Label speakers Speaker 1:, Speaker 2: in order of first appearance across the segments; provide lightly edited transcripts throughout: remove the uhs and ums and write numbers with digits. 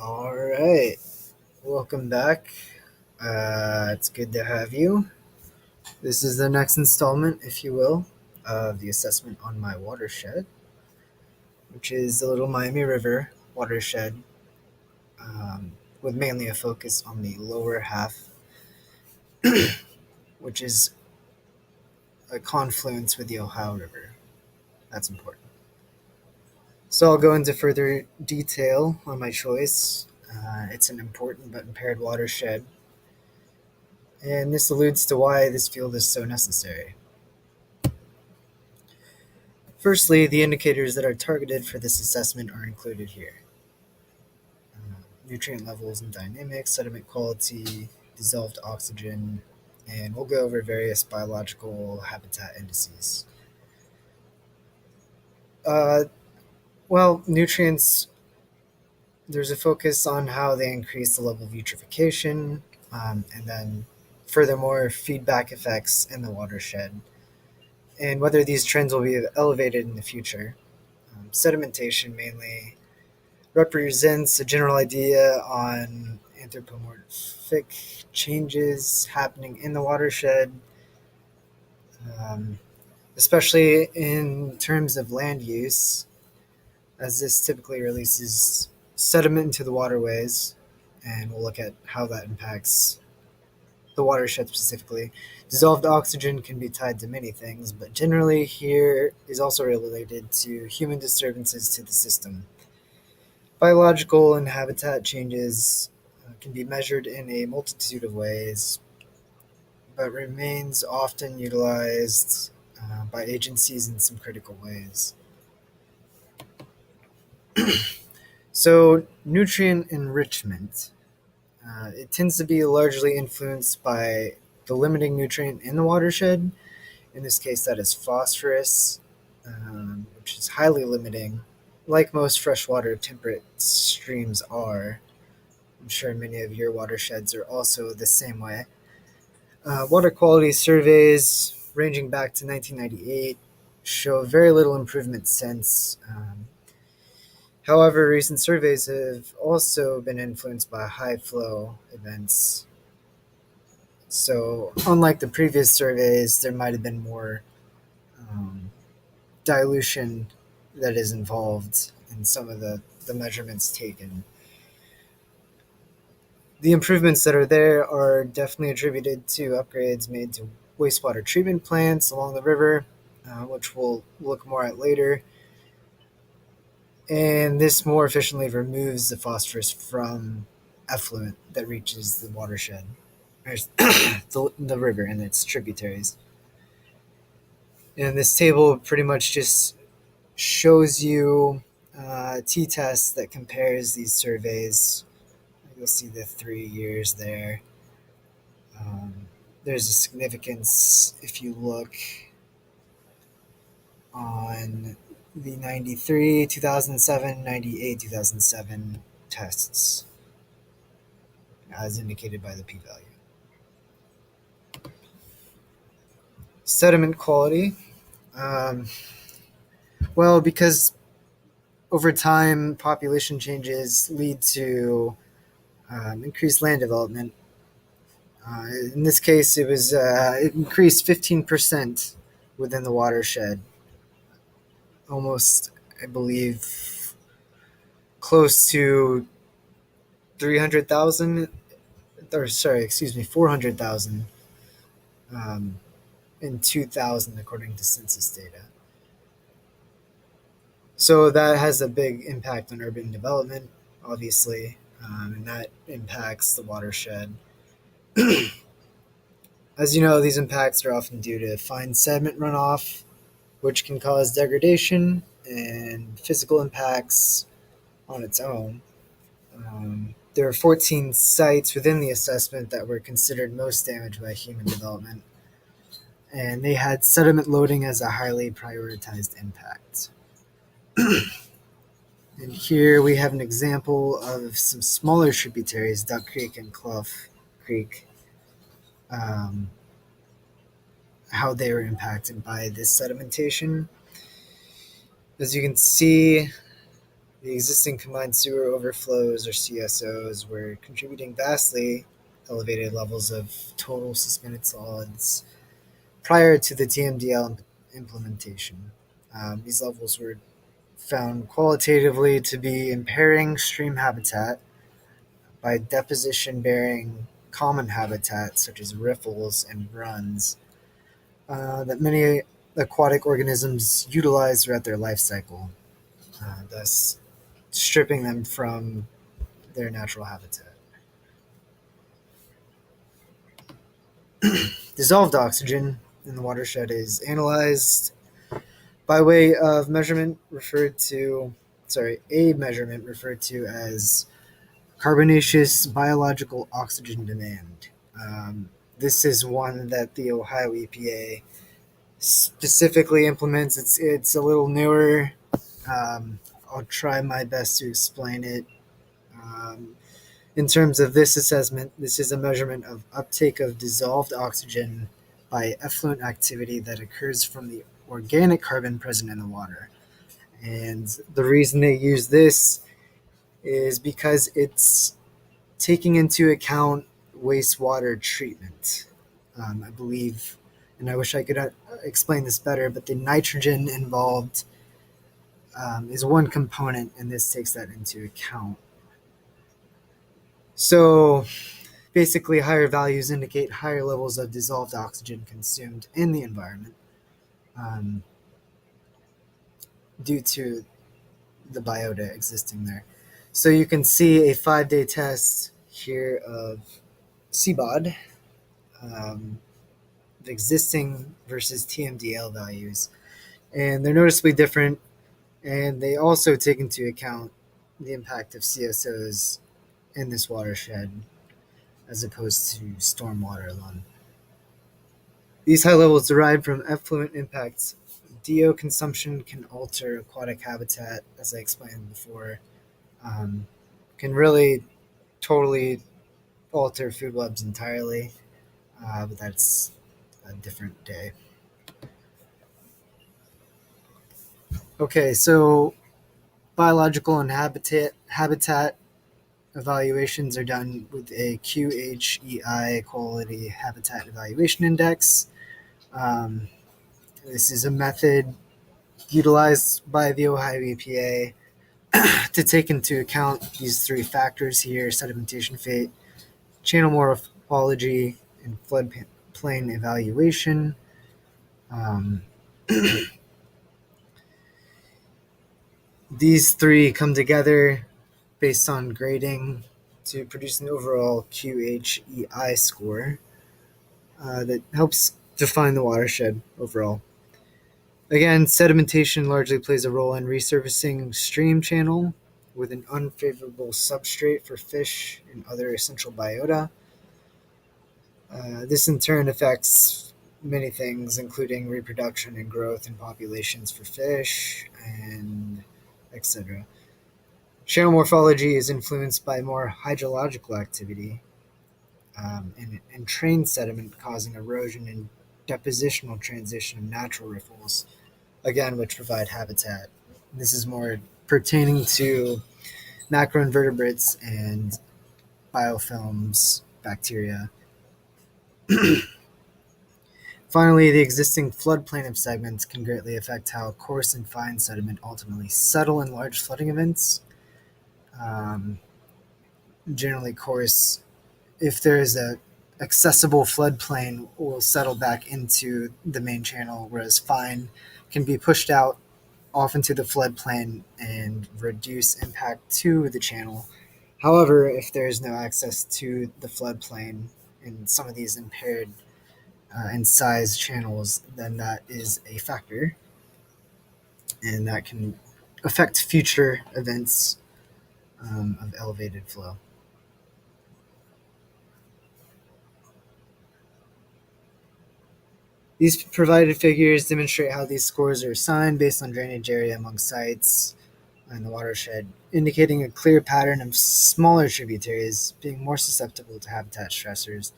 Speaker 1: All right, welcome back. It's good to have you. This is the next installment, if you will, of the assessment on my watershed, which is the Little Miami River watershed, with mainly a focus on the lower half, which is a confluence with the Ohio River. That's important. So I'll go into further detail on my choice. It's an important but impaired watershed, and this alludes to why this field is so necessary. Firstly, the indicators that are targeted for this assessment are included here. Nutrient levels and dynamics, sediment quality, dissolved oxygen, and we'll go over various biological habitat indices. Uh, Nutrients, there's a focus on how they increase the level of eutrophication, and then furthermore, feedback effects in the watershed, and whether these trends will be elevated in the future. Sedimentation mainly represents a general idea on anthropomorphic changes happening in the watershed, um, especially in terms of land use, as this typically releases sediment into the waterways, and we'll look at how that impacts the watershed specifically. Dissolved oxygen can be tied to many things, but generally here is also related to human disturbances to the system. Biological and habitat changes can be measured in a multitude of ways, but remains often utilized by agencies in some critical ways. So, nutrient enrichment. It tends to be largely influenced by the limiting nutrient in the watershed. In this case, that is phosphorus, which is highly limiting, like most freshwater temperate streams are. I'm sure many of your watersheds are also the same way. Water quality surveys ranging back to 1998 show very little improvement since. However, recent surveys have also been influenced by high flow events. So, unlike the previous surveys, there might have been more um, dilution that is involved in some of the measurements taken. The improvements that are there are definitely attributed to upgrades made to wastewater treatment plants along the river, which we'll look more at later. And this more efficiently removes the phosphorus from effluent that reaches the watershed, or the river and its tributaries. And this table pretty much just shows you a t-test that compares these surveys. You'll see the 3 years there. There's a significance if you look on the 93, 2007, 98, 2007 tests, as indicated by the p-value. Sediment quality. Um, because over time, population changes lead to increased land development. In this case, it increased 15% within the watershed, almost, I believe, close to 300,000, or sorry, excuse me, 400,000 um, in 2000, according to census data. So that has a big impact on urban development, obviously, and that impacts the watershed. As you know, these impacts are often due to fine sediment runoff, which can cause degradation and physical impacts on its own. There are 14 sites within the assessment that were considered most damaged by human development, and they had sediment loading as a highly prioritized impact. And here we have an example of some smaller tributaries, Duck Creek and Clough Creek, um, how they were impacted by this sedimentation. As you can see, The existing combined sewer overflows, or CSOs, were contributing vastly elevated levels of total suspended solids prior to the TMDL implementation. These levels were found qualitatively to be impairing stream habitat by deposition bearing common habitats such as riffles and runs that many aquatic organisms utilize throughout their life cycle, thus stripping them from their natural habitat. Dissolved oxygen in the watershed is analyzed by way of a measurement referred to as carbonaceous biological oxygen demand. This is one that the Ohio EPA specifically implements. It's a little newer. I'll try my best to explain it. Um, in terms of this assessment, this is a measurement of uptake of dissolved oxygen by effluent activity that occurs from the organic carbon present in the water. And the reason they use this is because it's taking into account wastewater treatment. I believe, and I wish I could explain this better, but the nitrogen involved is one component, and this takes that into account. So basically, higher values indicate higher levels of dissolved oxygen consumed in the environment um, due to the biota existing there. So you can see a 5-day test here of CBOD, um, the existing versus TMDL values, and they're noticeably different. And they also take into account the impact of CSOs in this watershed as opposed to stormwater alone. These high levels derive from effluent impacts. DO consumption can alter aquatic habitat, as I explained before, um, can really totally alter food webs entirely, but that's a different day. Okay, so biological and habitat evaluations are done with a QHEI, Quality Habitat Evaluation Index. Um, this is a method utilized by the Ohio EPA to take into account these three factors here: sedimentation fate, channel morphology, and floodplain evaluation. Um, these three come together based on grading to produce an overall QHEI score that helps define the watershed overall. Again, sedimentation largely plays a role in resurfacing stream channel with an unfavorable substrate for fish and other essential biota. This in turn affects many things, including reproduction and growth in populations for fish and etc. Channel morphology is influenced by more hydrological activity and train sediment causing erosion and depositional transition of natural riffles, again, which provide habitat. This is more pertaining to macroinvertebrates and biofilms, bacteria. Finally, the existing floodplain of segments can greatly affect how coarse and fine sediment ultimately settle in large flooding events. Um, Generally, coarse, if there is a accessible floodplain, will settle back into the main channel, whereas fine can be pushed out off into the floodplain and reduce impact to the channel. However, if there is no access to the floodplain in some of these impaired in size channels, then that is a factor, and that can affect future events of elevated flow. These provided figures demonstrate how these scores are assigned based on drainage area among sites in the watershed, indicating a clear pattern of smaller tributaries being more susceptible to habitat stressors,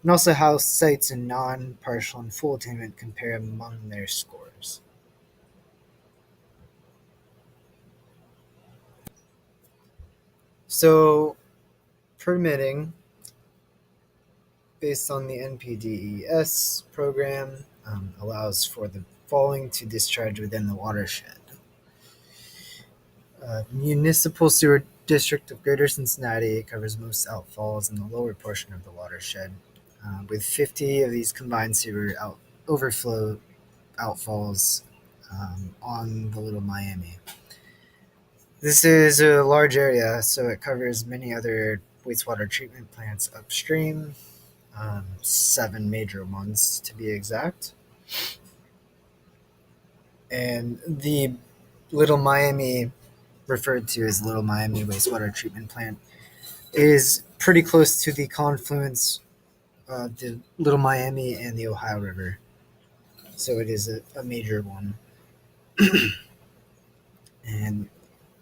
Speaker 1: and also how sites in non, partial, and full attainment compare among their scores. So, permitting based on the NPDES program allows for the following to discharge within the watershed. Municipal Sewer District of Greater Cincinnati covers most outfalls in the lower portion of the watershed, with 50 of these combined overflow outfalls on the Little Miami. This is a large area, so it covers many other wastewater treatment plants upstream, 7 major ones to be exact. And the Little Miami, referred to as Little Miami Wastewater Treatment Plant, is pretty close to the confluence of the Little Miami and the Ohio River. So it is a major one. And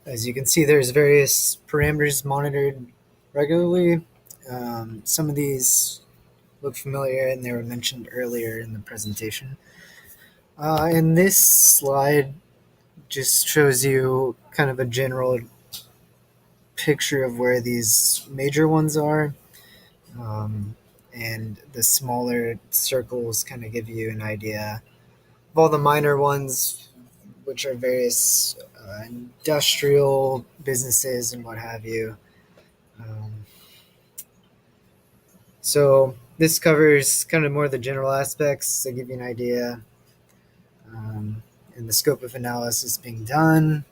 Speaker 1: as you can see, there's various parameters monitored regularly. Some of these look familiar and they were mentioned earlier in the presentation. And this slide just shows you kind of a general picture of where these major ones are. And the smaller circles kind of give you an idea of all the minor ones, which are various industrial businesses and what have you. Um, so this covers kind of more the general aspects to give you an idea, and the scope of analysis being done,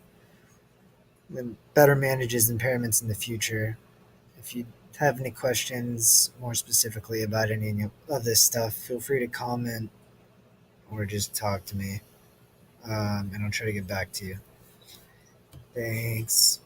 Speaker 1: then better manages impairments in the future. If you have any questions more specifically about any of this stuff, feel free to comment or just talk to me, and I'll try to get back to you. Thanks.